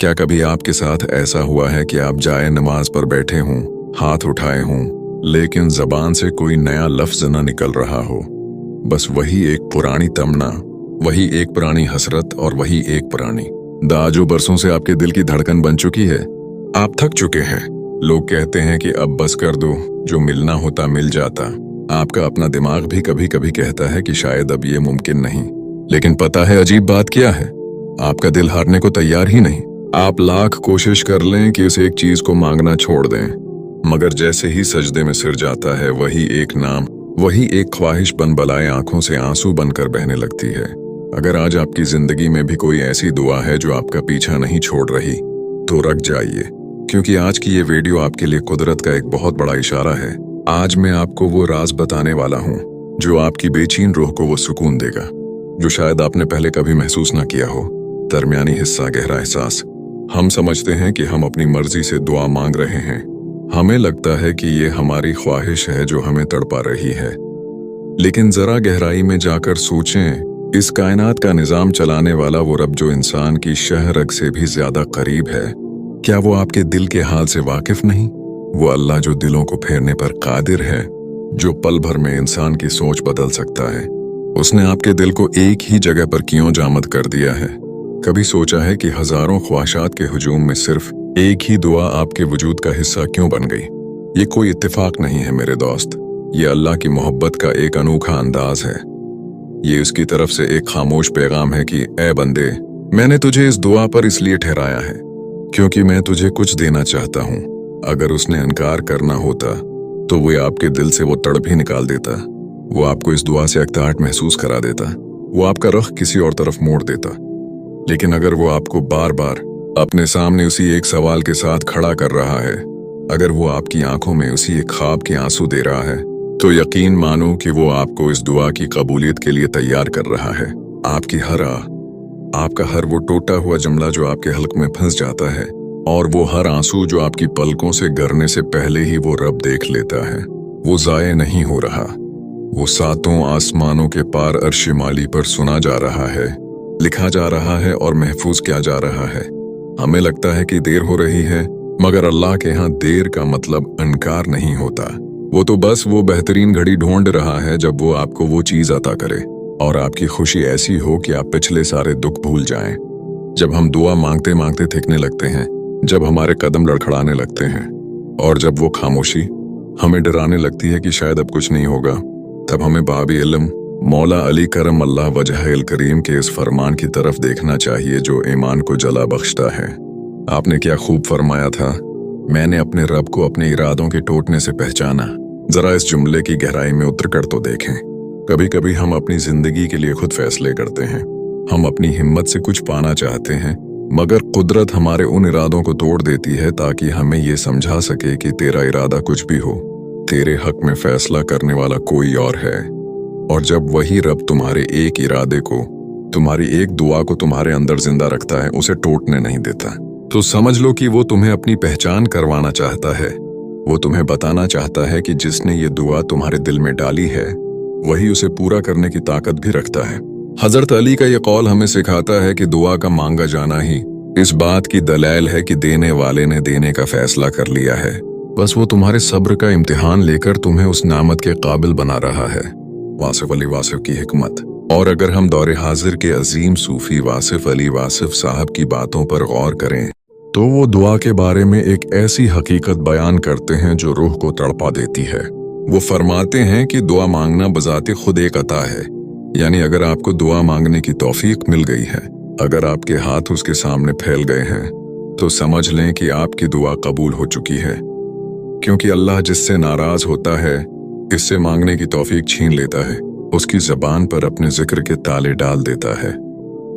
क्या कभी आपके साथ ऐसा हुआ है कि आप जाए नमाज पर बैठे हों, हाथ उठाए हों, लेकिन जबान से कोई नया लफ्ज न निकल रहा हो? बस वही एक पुरानी तमन्ना, वही एक पुरानी हसरत और वही एक पुरानी दाह जो बरसों से आपके दिल की धड़कन बन चुकी है। आप थक चुके हैं। लोग कहते हैं कि अब बस कर दो, जो मिलना होता मिल जाता। आपका अपना दिमाग भी कभी कभी कहता है कि शायद अब ये मुमकिन नहीं। लेकिन पता है अजीब बात क्या है? आपका दिल हारने को तैयार ही नहीं। आप लाख कोशिश कर लें कि उस एक चीज को मांगना छोड़ दें, मगर जैसे ही सजदे में सिर जाता है, वही एक नाम, वही एक ख्वाहिश बन बलाए आंखों से आंसू बनकर बहने लगती है। अगर आज आपकी जिंदगी में भी कोई ऐसी दुआ है जो आपका पीछा नहीं छोड़ रही, तो रुक जाइए, क्योंकि आज की ये वीडियो आपके लिए कुदरत का एक बहुत बड़ा इशारा है। आज मैं आपको वो राज बताने वाला हूँ जो आपकी बेचैन रूह को वो सुकून देगा जो शायद आपने पहले कभी महसूस ना किया हो। दरमियानी हिस्सा, गहरा एहसास। हम समझते हैं कि हम अपनी मर्जी से दुआ मांग रहे हैं। हमें लगता है कि ये हमारी ख्वाहिश है जो हमें तड़पा रही है। लेकिन जरा गहराई में जाकर सोचें, इस कायनात का निजाम चलाने वाला वो रब जो इंसान की शह रग से भी ज्यादा करीब है, क्या वो आपके दिल के हाल से वाकिफ नहीं? वो अल्लाह जो दिलों को फेरने पर कादिर है, जो पल भर में इंसान की सोच बदल सकता है। उसने आपके दिल को एक ही जगह पर क्यों जामद कर दिया है? कभी सोचा है कि हजारों ख्वाहिशात के हुजूम में सिर्फ एक ही दुआ आपके वजूद का हिस्सा क्यों बन गई? ये कोई इत्तेफाक नहीं है मेरे दोस्त, ये अल्लाह की मोहब्बत का एक अनोखा अंदाज है। ये उसकी तरफ से एक खामोश पैगाम है कि ए बंदे, मैंने तुझे इस दुआ पर इसलिए ठहराया है क्योंकि मैं तुझे कुछ देना चाहता हूँ। अगर उसने इनकार करना होता तो वो आपके दिल से वो तड़प ही निकाल देता। वो आपको इस दुआ से अकताहट महसूस करा देता। वो आपका रुख किसी और तरफ मोड़ देता। लेकिन अगर वो आपको बार बार अपने सामने उसी एक सवाल के साथ खड़ा कर रहा है, अगर वो आपकी आंखों में उसी एक ख्वाब के आंसू दे रहा है, तो यकीन मानो कि वो आपको इस दुआ की कबूलियत के लिए तैयार कर रहा है। आपकी हर आपका हर वो टूटा हुआ जुमला जो आपके हल्क में फंस जाता है, और वो हर आंसू जो आपकी पलकों से गिरने से पहले ही वो रब देख लेता है, वो जाये नहीं हो रहा। वो सातों आसमानों के पार अर्श माली पर सुना जा रहा है, लिखा जा रहा है और महफूज किया जा रहा है। हमें लगता है कि देर हो रही है, मगर अल्लाह के यहाँ देर का मतलब इनकार नहीं होता। वो तो बस वो बेहतरीन घड़ी ढूंढ रहा है जब वो आपको वो चीज अता करे और आपकी खुशी ऐसी हो कि आप पिछले सारे दुख भूल जाएं। जब हम दुआ मांगते मांगते थकने लगते हैं, जब हमारे कदम लड़खड़ाने लगते हैं, और जब वो खामोशी हमें डराने लगती है कि शायद अब कुछ नहीं होगा, तब हमें बाबी इल्म मौला अली करम अल्लाह वजह करीम के इस फरमान की तरफ देखना चाहिए जो ईमान को जला बख्शता है। आपने क्या खूब फरमाया था, मैंने अपने रब को अपने इरादों के टूटने से पहचाना। जरा इस जुमले की गहराई में उतर कर तो देखें। कभी कभी हम अपनी जिंदगी के लिए खुद फैसले करते हैं। हम अपनी हिम्मत से कुछ पाना चाहते हैं, मगर कुदरत हमारे उन इरादों को तोड़ देती है ताकि हमें ये समझा सके कि तेरा इरादा कुछ भी हो, तेरे हक में फैसला करने वाला कोई और है। और जब वही रब तुम्हारे एक इरादे को, तुम्हारी एक दुआ को तुम्हारे अंदर जिंदा रखता है, उसे टूटने नहीं देता, तो समझ लो कि वो तुम्हें अपनी पहचान करवाना चाहता है। वो तुम्हें बताना चाहता है कि जिसने ये दुआ तुम्हारे दिल में डाली है, वही उसे पूरा करने की ताकत भी रखता है। हजरत अली का ये कौल हमें सिखाता है कि दुआ का मांगा जाना ही इस बात की दलाइल है कि देने वाले ने देने का फैसला कर लिया है। बस वो तुम्हारे सब्र का इम्तिहान लेकर तुम्हें उस नामत के काबिल बना रहा है। वासिफ अली वासिफ की हिकमत। और अगर हम दौरे हाजिर के अजीम सूफी वासिफ अली वासिफ साहब की बातों पर गौर करें, तो वो दुआ के बारे में एक ऐसी हकीकत बयान करते हैं जो रूह को तड़पा देती है। वो फरमाते हैं कि दुआ मांगना बजाते खुद एक अता है, यानी अगर आपको दुआ मांगने की तौफीक मिल गई है, अगर आपके हाथ उसके सामने फैल गए हैं, तो समझ लें कि आपकी दुआ कबूल हो चुकी है। क्योंकि अल्लाह जिससे नाराज होता है, इससे मांगने की तौफीक छीन लेता है, उसकी जबान पर अपने जिक्र के ताले डाल देता है।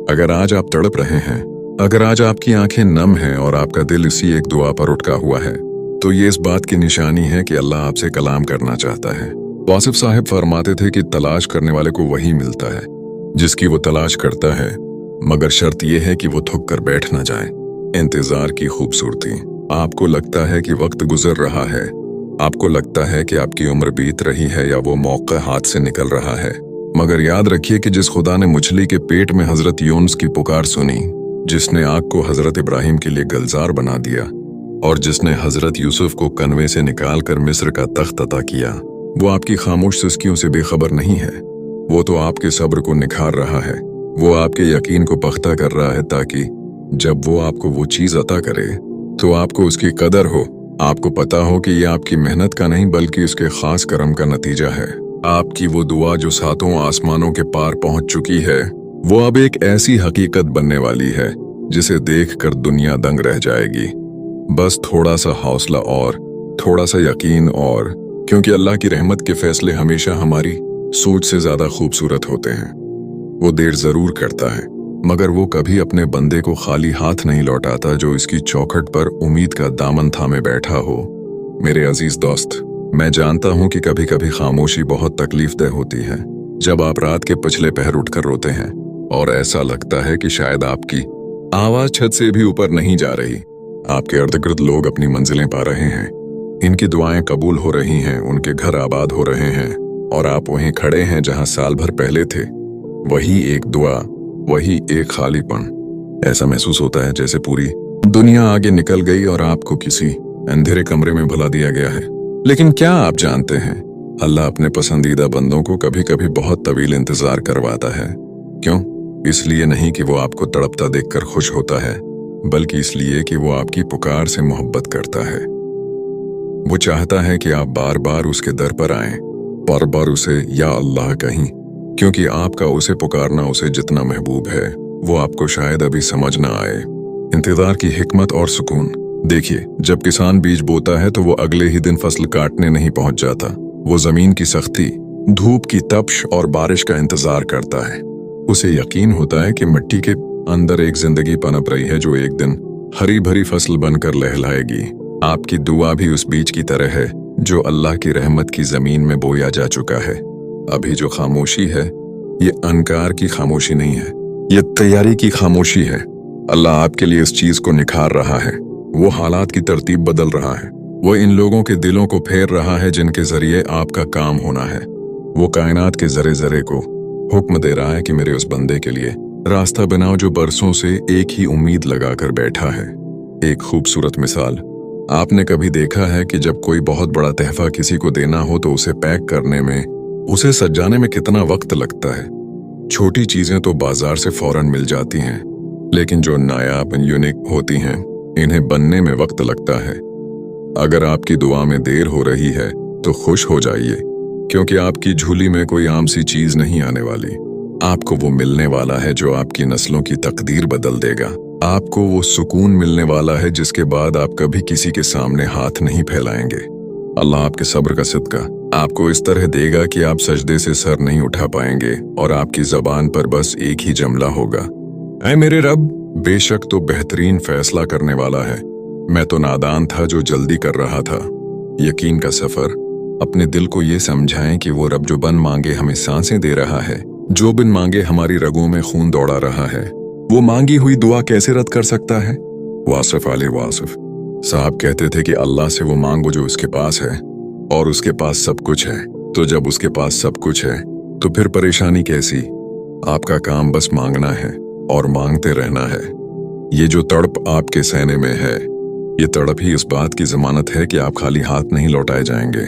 अगर आज आप तड़प रहे हैं, अगर आज आपकी आंखें नम हैं और आपका दिल इसी एक दुआ पर उठका हुआ है, तो ये इस बात की निशानी है कि अल्लाह आपसे कलाम करना चाहता है। वासिफ साहब फरमाते थे कि तलाश करने वाले को वही मिलता है जिसकी वो तलाश करता है, मगर शर्त यह है कि वो थक कर बैठ ना जाए। इंतजार की खूबसूरती। आपको लगता है कि वक्त गुजर रहा है, आपको लगता है कि आपकी उम्र बीत रही है या वो मौका हाथ से निकल रहा है, मगर याद रखिए कि जिस खुदा ने मछली के पेट में हजरत यूनुस की पुकार सुनी, जिसने आग को हजरत इब्राहिम के लिए गलजार बना दिया और जिसने हजरत यूसुफ को कन्वे से निकाल कर मिस्र का तख्त अता किया, वो आपकी खामोश सिस्कियों से बेखबर नहीं है। वो तो आपके सब्र को निखार रहा है, वो आपके यकीन को पख्ता कर रहा है, ताकि जब वो आपको वो चीज अता करे तो आपको उसकी कदर हो, आपको पता हो कि ये आपकी मेहनत का नहीं बल्कि उसके खास करम का नतीजा है। आपकी वो दुआ जो सातों आसमानों के पार पहुंच चुकी है, वो अब एक ऐसी हकीकत बनने वाली है जिसे देखकर दुनिया दंग रह जाएगी। बस थोड़ा सा हौसला और थोड़ा सा यकीन, और क्योंकि अल्लाह की रहमत के फैसले हमेशा हमारी सोच से ज्यादा खूबसूरत होते हैं। वो देर जरूर करता है, मगर वो कभी अपने बंदे को खाली हाथ नहीं लौटाता जो इसकी चौखट पर उम्मीद का दामन थामे बैठा हो। मेरे अजीज दोस्त, मैं जानता हूं कि कभी कभी खामोशी बहुत तकलीफदेह होती है। जब आप रात के पिछले पहर उठकर रोते हैं और ऐसा लगता है कि शायद आपकी आवाज छत से भी ऊपर नहीं जा रही। आपके इर्द गिर्द लोग अपनी मंजिलें पा रहे हैं, इनकी दुआएं कबूल हो रही हैं, उनके घर आबाद हो रहे हैं, और आप वहीं खड़े हैं जहां साल भर पहले थे। वही एक दुआ, वही एक खालीपन। ऐसा महसूस होता है जैसे पूरी दुनिया आगे निकल गई और आपको किसी अंधेरे कमरे में भुला दिया गया है। लेकिन क्या आप जानते हैं, अल्लाह अपने पसंदीदा बंदों को कभी कभी बहुत तवील इंतजार करवाता है। क्यों? इसलिए नहीं कि वो आपको तड़पता देखकर खुश होता है, बल्कि इसलिए कि वो आपकी पुकार से मोहब्बत करता है। वो चाहता है कि आप बार बार उसके दर पर आएं, बार बार उसे या अल्लाह कहीं, क्योंकि आपका उसे पुकारना उसे जितना महबूब है वो आपको शायद अभी समझ ना आए। इंतजार की हिकमत और सुकून। देखिए, जब किसान बीज बोता है तो वो अगले ही दिन फसल काटने नहीं पहुंच जाता। वो जमीन की सख्ती, धूप की तपश और बारिश का इंतजार करता है। उसे यकीन होता है कि मिट्टी के अंदर एक जिंदगी पनप रही है जो एक दिन हरी भरी फसल बनकर लहलाएगी। आपकी दुआ भी उस बीज की तरह है जो अल्लाह की रहमत की जमीन में बोया जा चुका है। अभी जो खामोशी है, ये अनकार की खामोशी नहीं है, ये तैयारी की खामोशी है। अल्लाह आपके लिए इस चीज को निखार रहा है। वो हालात की तरतीब बदल रहा है। वो इन लोगों के दिलों को फेर रहा है जिनके जरिए आपका काम होना है। वो कायनात के जरे जरे को हुक्म दे रहा है कि मेरे उस बंदे के लिए रास्ता बनाओ जो बरसों से एक ही उम्मीद लगाकर बैठा है। एक खूबसूरत मिसाल। आपने कभी देखा है कि जब कोई बहुत बड़ा तहफा किसी को देना हो तो उसे पैक करने में, उसे सजाने में कितना वक्त लगता है। छोटी चीजें तो बाजार से फौरन मिल जाती हैं, लेकिन जो नायाब यूनिक होती हैं, इन्हें बनने में वक्त लगता है। अगर आपकी दुआ में देर हो रही है तो खुश हो जाइए, क्योंकि आपकी झोली में कोई आम सी चीज नहीं आने वाली। आपको वो मिलने वाला है जो आपकी नस्लों की तकदीर बदल देगा। आपको वो सुकून मिलने वाला है जिसके बाद आप कभी किसी के सामने हाथ नहीं फैलाएंगे। अल्लाह आपके सब्र का सिदका आपको इस तरह देगा कि आप सजदे से सर नहीं उठा पाएंगे और आपकी जबान पर बस एक ही जमला होगा, ऐ मेरे रब। बेशक तो बेहतरीन फैसला करने वाला है। मैं तो नादान था जो जल्दी कर रहा था। यकीन का सफर। अपने दिल को ये समझाएं कि वो रब जो बन मांगे हमें सांसें दे रहा है, जो बिन मांगे हमारी रगों में खून दौड़ा रहा है, वो मांगी हुई दुआ कैसे रद्द कर सकता है। वासिफ आले वासिफ साहब कहते थे कि अल्लाह से वो मांगो जो उसके पास है, और उसके पास सब कुछ है। तो जब उसके पास सब कुछ है तो फिर परेशानी कैसी। आपका काम बस मांगना है और मांगते रहना है। ये जो तड़प आपके सहने में है, ये तड़प ही इस बात की जमानत है कि आप खाली हाथ नहीं लौटाए जाएंगे।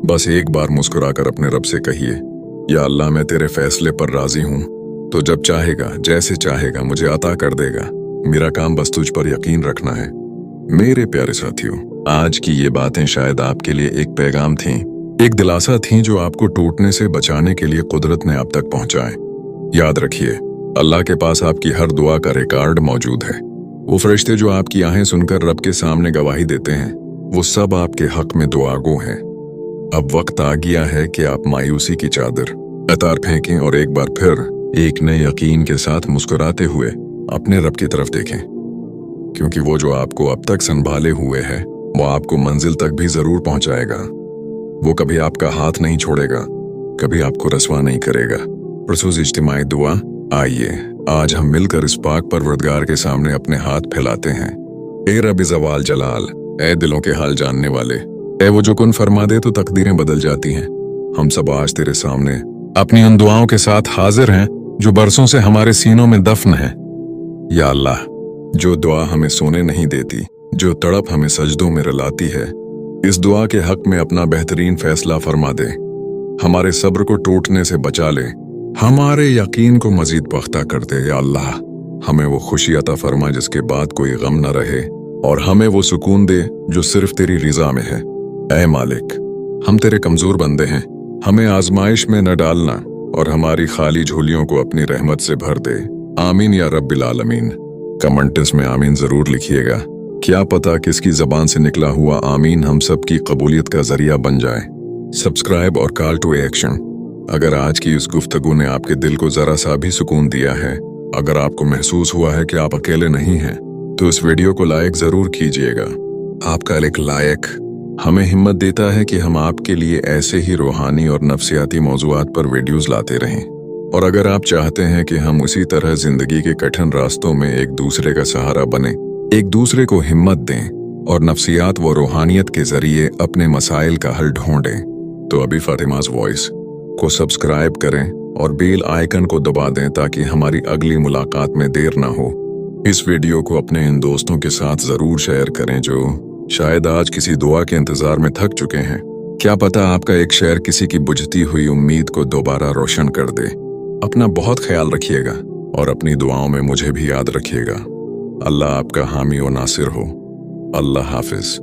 बस एक बार मुस्कुराकर अपने रब से कहिए, या अल्लाह मैं तेरे फैसले पर राजी हूँ, तो जब चाहेगा जैसे चाहेगा मुझे अता कर देगा। मेरा काम बस तुझ पर यकीन रखना है। मेरे प्यारे साथियों, आज की ये बातें शायद आपके लिए एक पैगाम थीं, एक दिलासा थीं जो आपको टूटने से बचाने के लिए कुदरत ने आप तक पहुंचाए। याद रखिए, अल्लाह के पास आपकी हर दुआ का रिकॉर्ड मौजूद है। वो फरिश्ते जो आपकी आहें सुनकर रब के सामने गवाही देते हैं, वो सब आपके हक में दुआगो हैं। अब वक्त आ गया है कि आप मायूसी की चादर अतार फेंकें और एक बार फिर एक नए यकीन के साथ मुस्कुराते हुए अपने रब की तरफ देखें, क्योंकि वो जो आपको अब तक संभाले हुए है वो आपको मंजिल तक भी जरूर पहुंचाएगा। वो कभी आपका हाथ नहीं छोड़ेगा, कभी आपको रसवा नहीं करेगा। परसों इज्तिमाई दुआ। आइए आज हम मिलकर इस पाक परवरदिगार के सामने अपने हाथ फैलाते हैं। ए रब ज़वाल जलाल, ए दिलों के हाल जानने वाले, ए वो जो कुन फरमा दे तो तकदीरें बदल जाती हैं। हम सब आज तेरे सामने अपनी उन दुआओं के साथ हाजिर हैं जो बरसों से हमारे सीनों में दफन है। या अल्लाह, जो दुआ हमें सोने नहीं देती, जो तड़प हमें सजदों में रुलाती है। इस दुआ के हक में अपना बेहतरीन फैसला फरमा दे, हमारे सब्र को टूटने से बचा ले, हमारे यकीन को मजीद पुख्ता कर दे। या अल्लाह, हमें वो खुशी अता फरमा जिसके बाद कोई गम न रहे, और हमें वो सुकून दे जो सिर्फ तेरी रिजा में है। ऐ मालिक, हम तेरे कमजोर बंदे हैं, हमें आजमाइश में न डालना और हमारी खाली झोलियों को अपनी रहमत से भर दे। आमीन या रब्बिल आलमीन। कमेंट्स में आमीन जरूर लिखिएगा। क्या पता किसकी जबान से निकला हुआ आमीन हम सब की कबूलियत का जरिया बन जाए। सब्सक्राइब और कॉल टू एक्शन। अगर आज की इस गुफ्तगू ने आपके दिल को जरा सा भी सुकून दिया है, अगर आपको महसूस हुआ है कि आप अकेले नहीं हैं, तो इस वीडियो को लाइक जरूर कीजिएगा। आपका एक लाइक हमें हिम्मत देता है कि हम आपके लिए ऐसे ही रूहानी और नफ्सियाती मौज़ूआत पर वीडियोस लाते रहें। और अगर आप चाहते हैं कि हम उसी तरह जिंदगी के कठिन रास्तों में एक दूसरे का सहारा बने, एक दूसरे को हिम्मत दें और नफ्सियात व रूहानियत के जरिए अपने मसाइल का हल ढूंढें, तो अभी फातिमास वॉइस को सब्सक्राइब करें और बेल आइकन को दबा दें ताकि हमारी अगली मुलाकात में देर ना हो। इस वीडियो को अपने इन दोस्तों के साथ जरूर शेयर करें जो शायद आज किसी दुआ के इंतजार में थक चुके हैं। क्या पता आपका एक शेयर किसी की बुझती हुई उम्मीद को दोबारा रोशन कर दे। अपना बहुत ख्याल रखिएगा और अपनी दुआओं में मुझे भी याद रखिएगा। अल्लाह आपका हामी और नासिर हो। अल्लाह हाफिज।